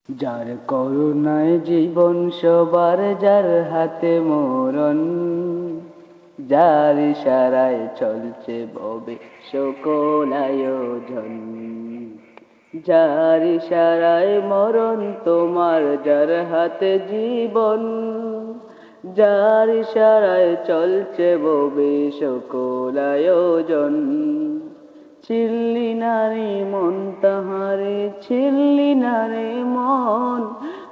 যার করুণায় জীবন সবার, যার হাতে মরণ, যার ইশারায় চলছে ভবে সকল আয়োজন। যার ইশারায় মরণ তোমার, যার হাতে জীবন, যার ইশারায় চলছে ভবে সকল আয়োজন। চিনলি না রে মন তাহারে, চিনলি না রে মন,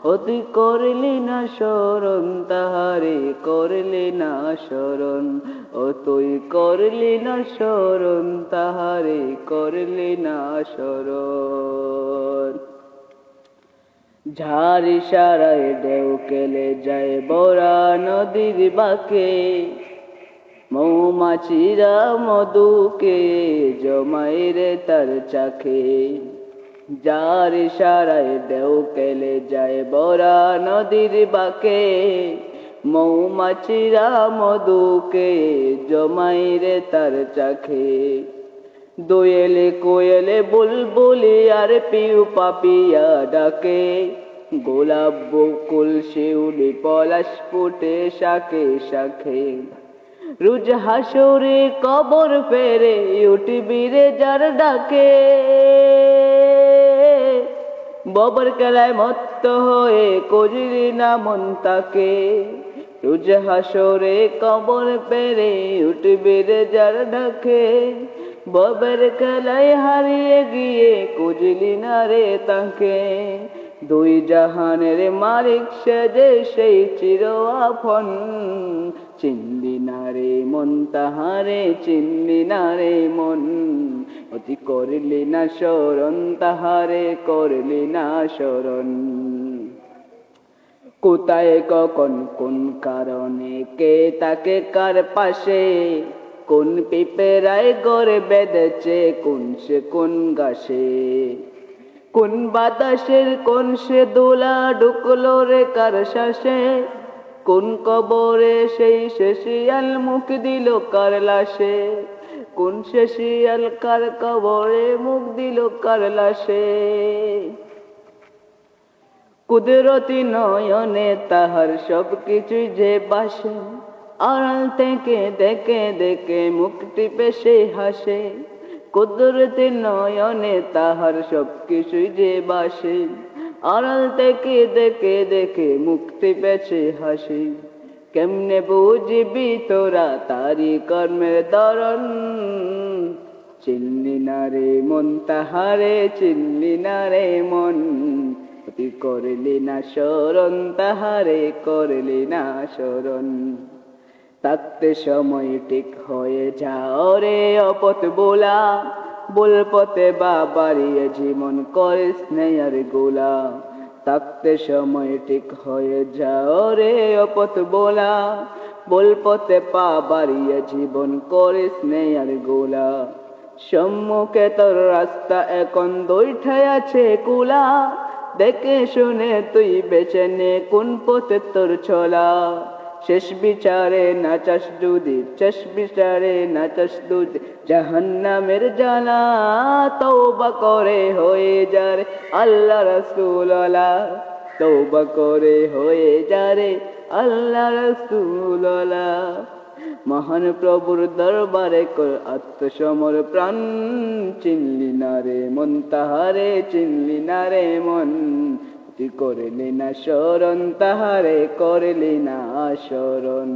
ও তুই করলি না স্মরণ তাহারে, করলি না স্মরণ, ও তুই করলি না স্মরণ তাহারে, করলি না স্মরণ। ঝার ইশারায় ঢেউ কেলে যায় বরা নদীর বাঁকে, মৌমাছিরা মধুকে জমায় রে তার চাকে। যার ইশারায় ঢেউ কেলে যায় বরা নদীর বাঁকে, মৌমাছিরা মধুকে জমায় রে তার চাকে। দোয়েলে কোয়েলে বুলবুলি আর পিউ পাপিয়া ডাকে, গোলাপ বকুল শিউলি পলাশ ফুটে শাখে শাখে। রোজ হাসরে কবর ফেরে উঠবি রে যার ডাকে, ববর খেলায় মত্ত হয়ে করিলি না মন তাকে। রোজ হাসরে কবর ফেরে উঠবি রে যার ডাকে, ববের খেলায় হারিয়ে গিয়ে খুঁজলি না রে তাকে। দুই জাহানের মালিক সে যে সেই চির আপন, চিনলি না রে মন তাহারে, চিনলি না রে মন, অতি করলি না স্মরণ তাহারে, করলি না স্মরণ। কোথায় কখন কোন কারণে কে তাকে কার পাশে, কোন পিঁপড়ায় গড়ে বেঁধেছে কোন সে কোন গাছে। কোন বাতাসের কোন সে দোলা ঢুকলো রে কার শ্বাসে, কোন কবরে সেই শেষিয়াল মুখ দিল কার লাশে, কোন শেষিয়াল কার কবরে মুখ দিল কার লাশে। কুদরতি নয়নে তাহার সব কিছুই যে বাসে, আড়াল থেকে দেখে দেখে মুখ টিপে সে হাসে। কুদরতি নয়নে তাহার সব কিছুই যে বাসে, আড়াল থেকে দেখে দেখে মুখ টিপে সে হাসে। কেমনে বুঝবি তোরা তারি কর্মের ধরন, চিনলি না রে মন তাহারে, চিনলি না রে মন, তুই করলি না স্মরণ তাহারে, করলি না স্মরণ। থাকতে সময় ঠিক হয়ে যাও রে অপথ বোলা, বল পথে বা বাড়িয়ে জীবন করে স্নেহের গোলা। থাকতে সময় ঠিক হয়ে যাও রে অপথ বোলা, বল পথে পা বাড়িয়ে জীবন করে স্নেহের গোলা। সম্মুখে তোর রাস্তা এখন দুইটাই আছে কুলা, দেখে শুনে তুই বেছে নে কোন পথে তোর চলা। শেষ বিচারে নাচাস যদি, শেষ বিচারে নাচাস যদি জাহান্নামের জ্বালা, তওবা করে হয়ে যা রে আল্লাহ রাসূলুল্লাহ, তওবা করে হয়ে যা রে আল্লাহ রাসূলুল্লাহ। মহান প্রভুর দরবারে কর আত্মসমর্পণ, চিনলি না রে মন তাহারে, চিনলি না রে মন, তুই করলি না স্মরণ তাহারে, করলি না স্মরণ।